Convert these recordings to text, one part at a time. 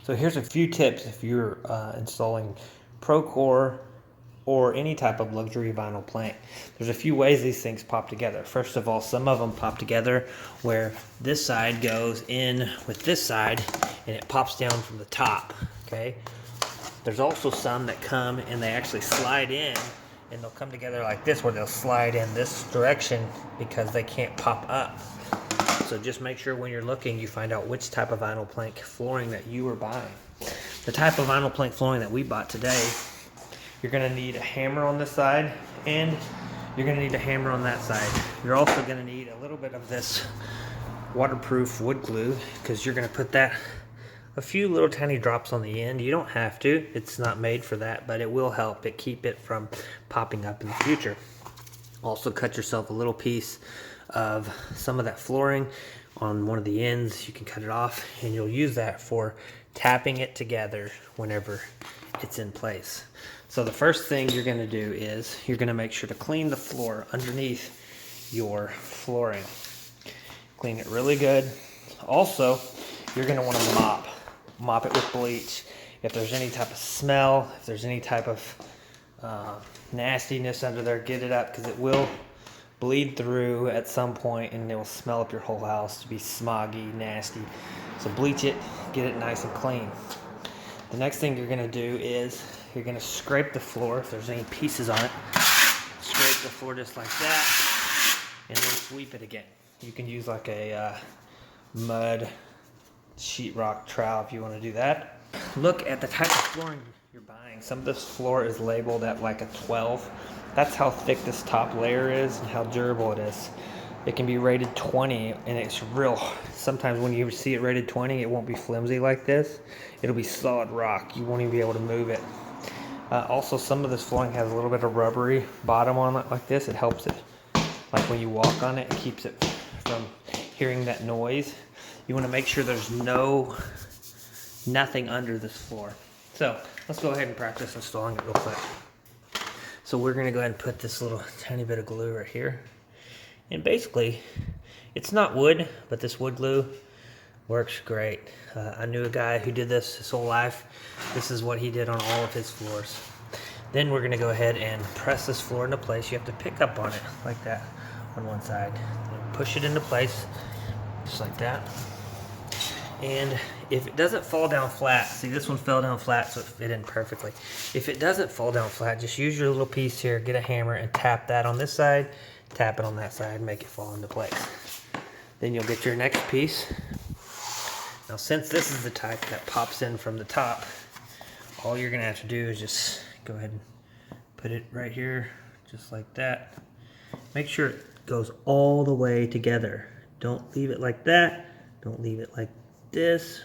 So here's a few tips if you're installing ProCore or any type of luxury vinyl plank. There's a few ways these things pop together. First of all, some of them pop together where this side goes in with this side and it pops down from the top, okay? There's also some that come and they actually slide in and they'll come together like this where they'll slide in this direction because they can't pop up. So just make sure when you're looking you find out which type of vinyl plank flooring that you are buying. The type of vinyl plank flooring that we bought today, you're going to need a hammer on this side and you're going to need a hammer on that side. You're also going to need a little bit of this waterproof wood glue because you're going to put that a few little tiny drops on the end. You don't have to, it's not made for that, but it will help it keep it from popping up in the future. Also cut yourself a little piece of some of that flooring on one of the ends. You can cut it off and you'll use that for tapping it together whenever it's in place. So the first thing you're going to do is you're going to make sure to clean the floor underneath your flooring. Clean it really good. Also, you're going to want to mop it with bleach. If there's any type of smell, if there's any type of nastiness under there, get it up because it will bleed through at some point and it will smell up your whole house to be smoggy, nasty. So bleach it, get it nice and clean. The next thing you're going to do is you're going to scrape the floor if there's any pieces on it. Scrape the floor just like that and then sweep it again. You can use like a mud sheetrock trowel if you want to do that. Look at the type of flooring you're buying. Some of this floor is labeled at like a 12. That's how thick this top layer is and how durable it is. It can be rated 20 and it's real. Sometimes when you see it rated 20, it won't be flimsy like this. It'll be solid rock. You won't even be able to move it. Also, some of this flooring has a little bit of rubbery bottom on it like this. It helps it, like when you walk on it, it keeps it from hearing that noise. You want to make sure there's nothing under this floor. So let's go ahead and practice installing it real quick. So we're going to go ahead and put this little tiny bit of glue right here. And basically, it's not wood, but this wood glue works great. I knew a guy who did this his whole life. This is what he did on all of his floors. Then we're going to go ahead and press this floor into place. You have to pick up on it like that on one side. And push it into place just like that. And if it doesn't fall down flat, see this one fell down flat so it fit in perfectly. If it doesn't fall down flat, just use your little piece here, get a hammer and tap that on this side, tap it on that side, make it fall into place. Then you'll get your next piece. Now since this is the type that pops in from the top, all you're gonna have to do is just go ahead and put it right here, just like that. Make sure it goes all the way together. Don't leave it like that. Don't leave it like this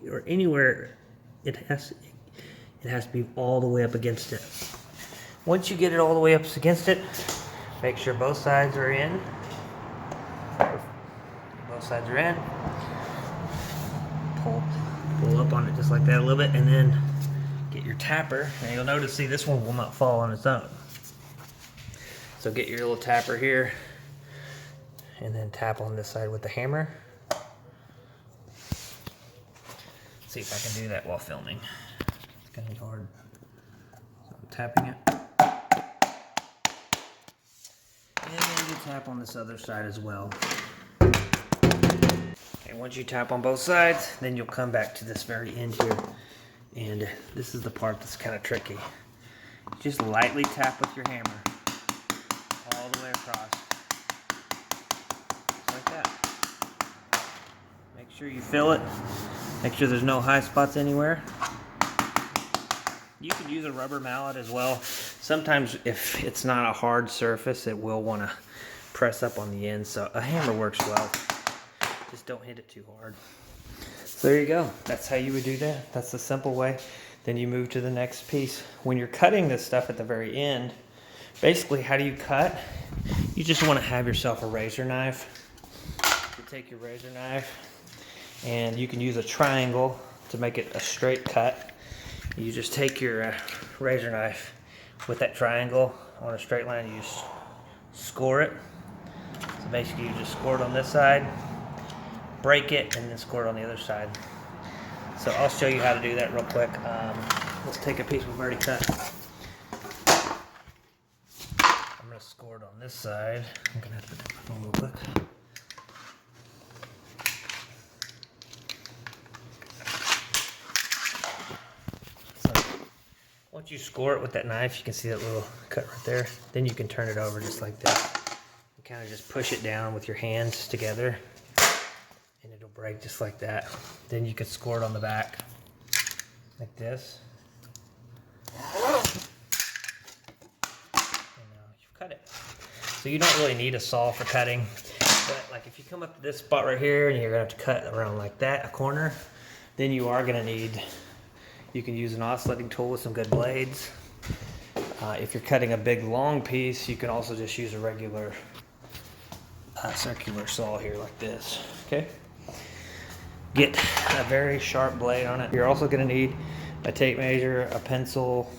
or anywhere. It has to be all the way up against it. Once you get it all the way up against it, make sure both sides are in. Both sides are in. Pull up on it just like that a little bit, and then get your tapper. And you'll notice, see, this one will not fall on its own. So get your little tapper here, and then tap on this side with the hammer. See if I can do that while filming. It's kind of hard. So I'm tapping it. And then you tap on this other side as well. And once you tap on both sides, then you'll come back to this very end here. And this is the part that's kind of tricky. Just lightly tap with your hammer all the way across. Just like that. Make sure you fill it. Make sure there's no high spots anywhere. You could use a rubber mallet as well. Sometimes if it's not a hard surface, it will want to press up on the end. So a hammer works well. Just don't hit it too hard. So there you go. That's how you would do that. That's the simple way. Then you move to the next piece. When you're cutting this stuff at the very end, basically how do you cut? You just want to have yourself a razor knife. You take your razor knife and you can use a triangle to make it a straight cut. You just take your razor knife with that triangle on a straight line. You just score it. So basically you just score it on this side, break it, and then score it on the other side. So I'll show you how to do that real quick. Let's take a piece we've already cut. I'm gonna score it on this side. I'm gonna have to take my phone real quick. So once you score it with that knife, you can see that little cut right there. Then you can turn it over just like this. You kind of just push it down with your hands together, and it'll break just like that. Then you can score it on the back like this. And now you've cut it. So you don't really need a saw for cutting, but like if you come up to this spot right here and you're gonna have to cut around like that, a corner, then you are gonna need, you can use an oscillating tool with some good blades. If you're cutting a big long piece, you can also just use a regular circular saw here like this, okay? Get a very sharp blade on it. You're also gonna need a tape measure, a pencil,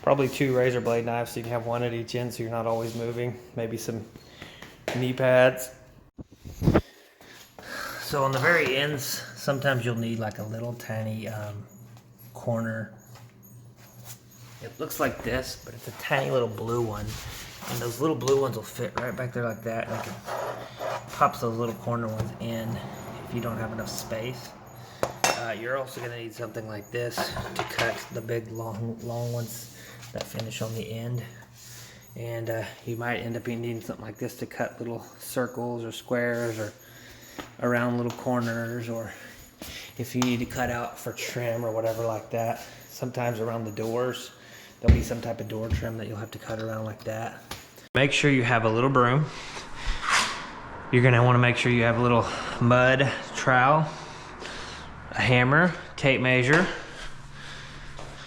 probably 2 razor blade knives so you can have one at each end so you're not always moving. Maybe some knee pads. So on the very ends, sometimes you'll need like a little tiny corner. It looks like this, but it's a tiny little blue one. And those little blue ones will fit right back there like that. And you can pop those little corner ones in if you don't have enough space. You're also going to need something like this to cut the big long ones that finish on the end. And you might end up needing something like this to cut little circles or squares or around little corners, or if you need to cut out for trim or whatever like that. Sometimes around the doors, there'll be some type of door trim that you'll have to cut around like that. Make sure you have a little broom. You're going to want to make sure you have a little mud trowel, a hammer, tape measure.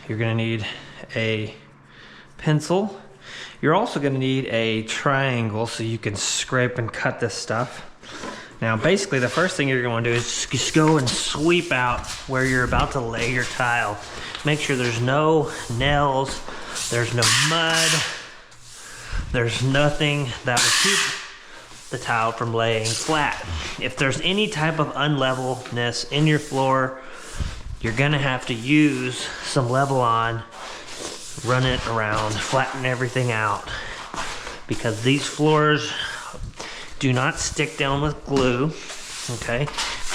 You're going to need a pencil. You're also going to need a triangle so you can scrape and cut this stuff. Now basically the first thing you're going to do is just go and sweep out where you're about to lay your tile. Make sure there's no nails, there's no mud, there's nothing that will keep the tile from laying flat. If there's any type of unlevelness in your floor, you're gonna have to use some Level-On, run it around, flatten everything out, because these floors do not stick down with glue, okay?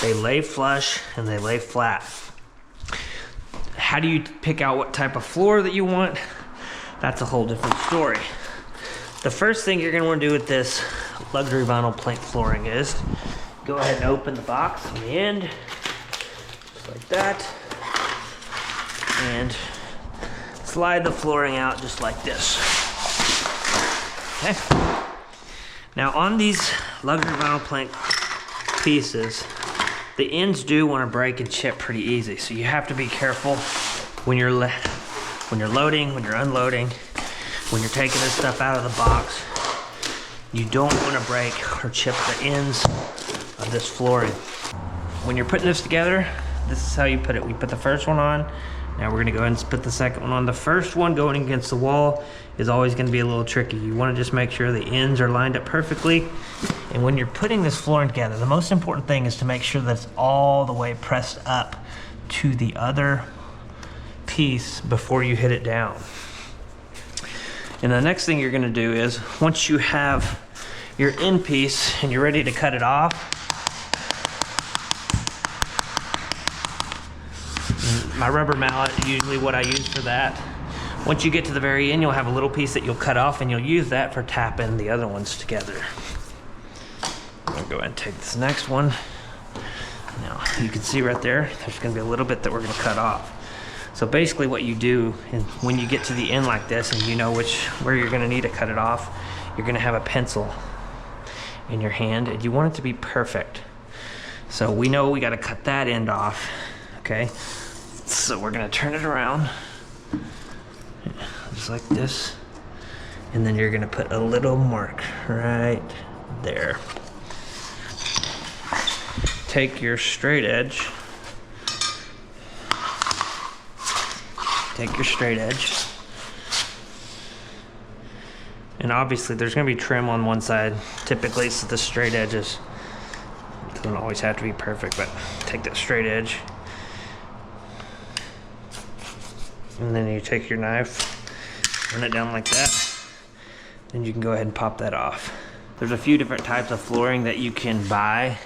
They lay flush and they lay flat. How do you pick out what type of floor that you want? That's a whole different story. The first thing you're gonna wanna do with this luxury vinyl plank flooring is go ahead and open the box on the end, just like that, and slide the flooring out just like this, okay? Now on these luxury vinyl plank pieces, the ends do want to break and chip pretty easy, so you have to be careful when you're loading, when you're unloading, when you're taking this stuff out of the box. You don't want to break or chip the ends of this flooring. When you're putting this together, this is how you put it. We put the first one on. Now we're gonna go ahead and put the second one on. The first one going against the wall is always gonna be a little tricky. You wanna just make sure the ends are lined up perfectly. And when you're putting this flooring together, the most important thing is to make sure that it's all the way pressed up to the other piece before you hit it down. And the next thing you're gonna do is, once you have your end piece and you're ready to cut it off, my rubber mallet is usually what I use for that. Once you get to the very end, you'll have a little piece that you'll cut off, and you'll use that for tapping the other ones together. I'm gonna go ahead and take this next one. Now, you can see right there, there's gonna be a little bit that we're gonna cut off. So basically what you do, is when you get to the end like this, and you know where you're gonna need to cut it off, you're gonna have a pencil in your hand, and you want it to be perfect. So we know we gotta cut that end off, okay? So we're gonna turn it around, just like this, and then you're gonna put a little mark right there. Take your straight edge, and obviously there's gonna be trim on one side typically, so the straight edges doesn't always have to be perfect, but take that straight edge And then you take your knife, run it down like that, and you can go ahead and pop that off. There's a few different types of flooring that you can buy.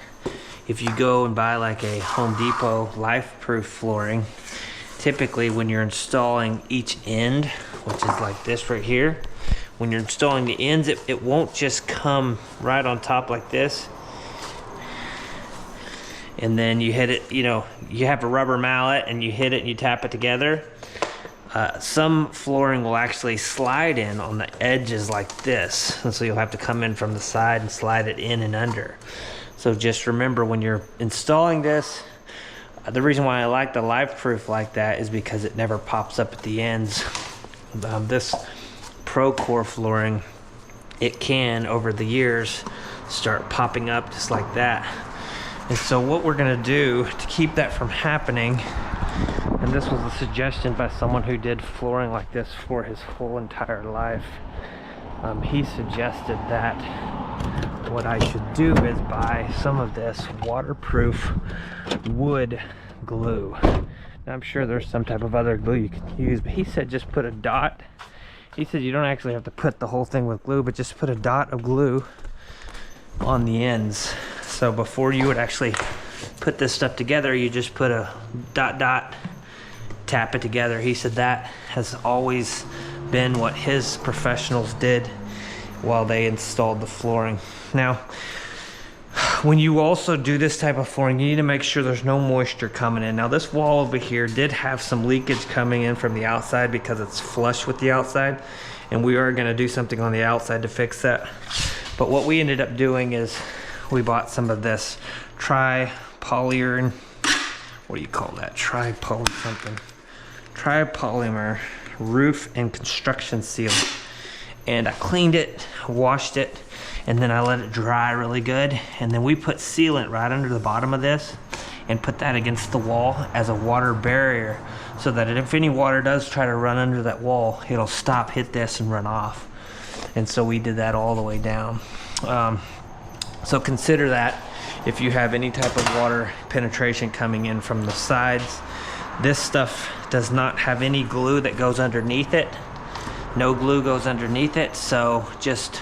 If you go and buy like a Home Depot LifeProof flooring, typically when you're installing each end, which is like this right here, when you're installing the ends, it won't just come right on top like this. And then you hit it, you know, you have a rubber mallet and you hit it and you tap it together. Some flooring will actually slide in on the edges like this. And so you'll have to come in from the side and slide it in and under. So just remember when you're installing this, the reason why I like the LifeProof like that is because it never pops up at the ends. This ProCore flooring, it can over the years start popping up just like that. And so what we're gonna do to keep that from happening, and this was a suggestion by someone who did flooring like this for his whole entire life, he suggested that what I should do is buy some of this waterproof wood glue. Now, I'm sure there's some type of other glue you can use, but he said just put a dot. He said you don't actually have to put the whole thing with glue, but just put a dot of glue on the ends. So before you would actually put this stuff together, you just put a dot, tap it together. He said that has always been what his professionals did while they installed the flooring. Now, when you also do this type of flooring, you need to make sure there's no moisture coming in. Now, this wall over here did have some leakage coming in from the outside because it's flush with the outside, and we are gonna do something on the outside to fix that. But what we ended up doing is we bought some of this tripolymer, what do you call that? Tripolymer roof and construction seal. And I cleaned it, washed it, and then I let it dry really good. And then we put sealant right under the bottom of this and put that against the wall as a water barrier so that if any water does try to run under that wall, it'll stop, hit this, and run off. And so we did that all the way down. So consider that if you have any type of water penetration coming in from the sides. This stuff does not have any glue that goes underneath it. No glue goes underneath it, so just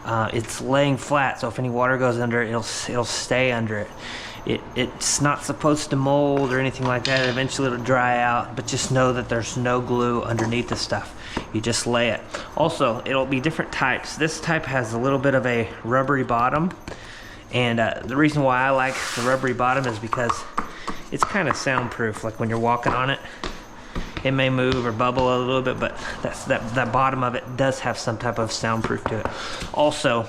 it's laying flat, so if any water goes under it, it'll stay under it. It's not supposed to mold or anything like that. Eventually it'll dry out, but just know that there's no glue underneath the stuff. You just lay it. Also, it'll be different types. This type has a little bit of a rubbery bottom, and the reason why I like the rubbery bottom is because it's kind of soundproof. Like when you're walking on it, it may move or bubble a little bit, but that bottom of it does have some type of soundproof to it. Also,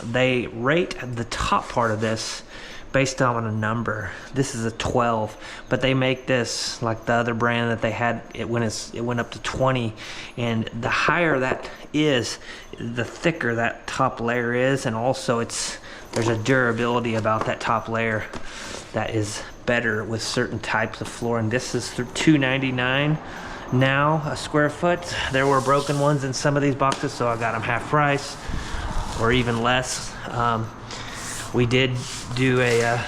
they rate the top part of this based on a number. This is a 12, but they make this like the other brand that they had. It went up to 20, and the higher that is, the thicker that top layer is, and also there's a durability about that top layer that is better with certain types of flooring. This is $2.99 now a square foot. There were broken ones in some of these boxes, so I got them half price or even less. We did do a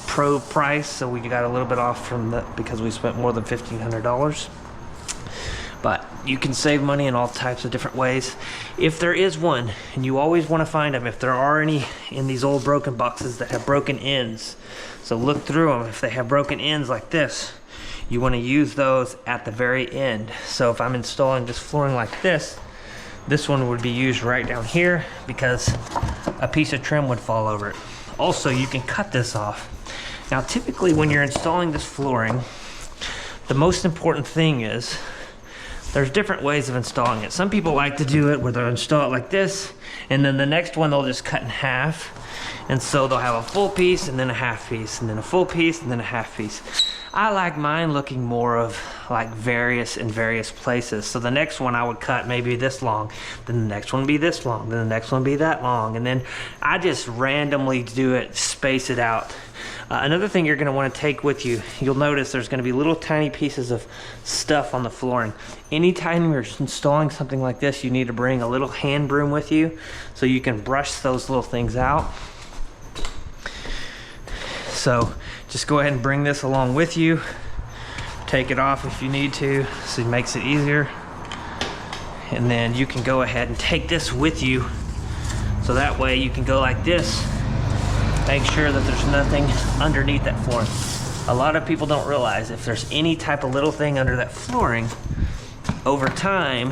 pro price, so we got a little bit off from that because we spent more than $1,500. But you can save money in all types of different ways. If there is one, and you always want to find them, if there are any in these old broken boxes that have broken ends, so look through them. If they have broken ends like this, you want to use those at the very end. So if I'm installing this flooring like this one would be used right down here because a piece of trim would fall over it. Also, you can cut this off. Now, typically when you're installing this flooring, the most important thing is there's different ways of installing it. Some people like to do it where they'll install it like this, and then the next one they'll just cut in half. And so they'll have a full piece and then a half piece, and then a full piece and then a half piece. I like mine looking more of like various in various places. So the next one I would cut maybe this long, then the next one be this long, then the next one be that long, and then I just randomly do it, space it out. Another thing you're going to want to take with you, you'll notice there's going to be little tiny pieces of stuff on the flooring. Anytime you're installing something like this, you need to bring a little hand broom with you so you can brush those little things out. So just go ahead and bring this along with you take it off if you need to, so it makes it easier. And then you can go ahead and take this with you, so that way you can go like this. Make sure that there's nothing underneath that flooring. A lot of people don't realize if there's any type of little thing under that flooring, over time,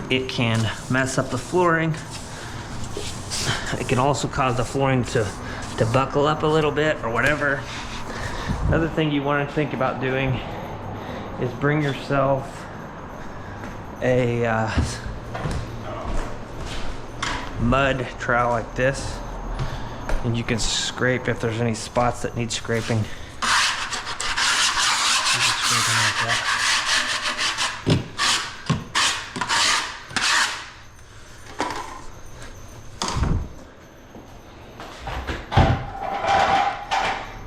it can mess up the flooring. It can also cause the flooring to buckle up a little bit or whatever. Another thing you want to think about doing is bring yourself a mud trowel like this, and you can scrape if there's any spots that need scraping.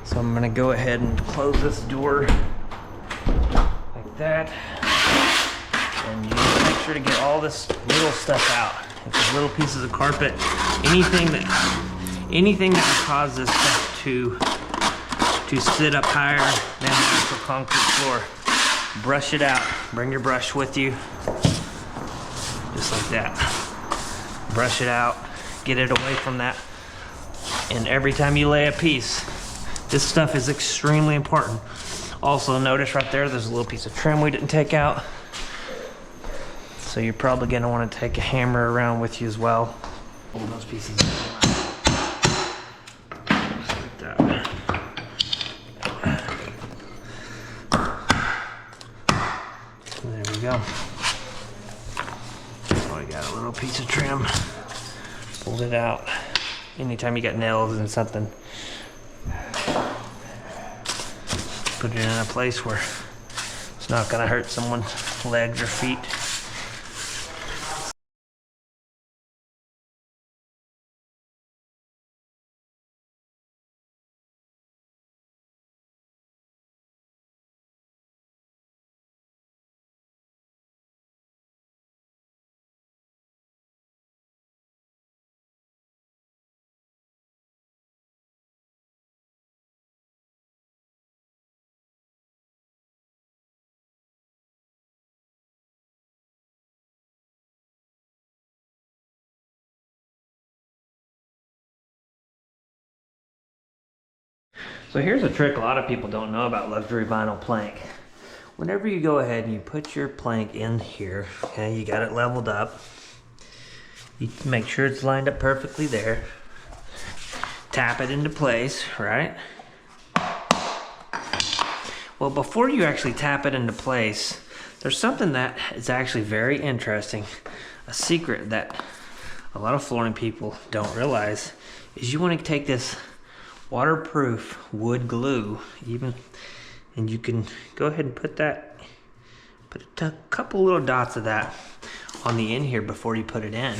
So I'm gonna go ahead and close this door like that. And you make sure to get all this little stuff out. Like these little pieces of carpet, anything that would cause this stuff to sit up higher than the actual concrete floor. Brush it out. Bring your brush with you, just like that. Brush it out. Get it away from that. And every time you lay a piece, this stuff is extremely important. Also, notice right there's a little piece of trim we didn't take out. So you're probably going to want to take a hammer around with you as well. Pull those pieces out. Just like that. There we go. So I got a little piece of trim. Pulled it out. Anytime you got nails and something, put it in a place where it's not going to hurt someone's legs or feet. So here's a trick a lot of people don't know about luxury vinyl plank. Whenever you go ahead and you put your plank in here, okay, you got it leveled up. You make sure it's lined up perfectly there. Tap it into place, right? Well, before you actually tap it into place, there's something that is actually very interesting. A secret that a lot of flooring people don't realize is you want to take this waterproof wood glue, and you can go ahead and put a couple little dots of that on the end here before you put it in.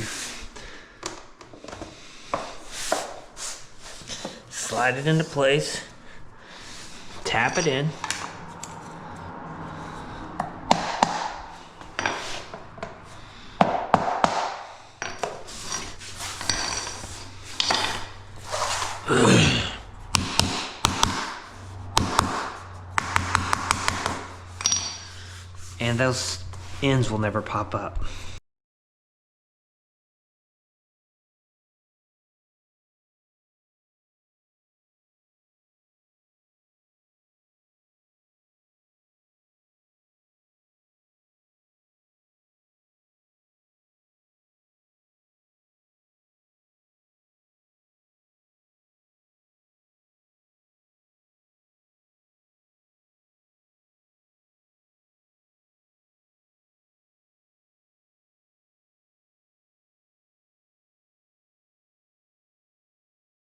Slide it into place, tap it in. And those ends will never pop up.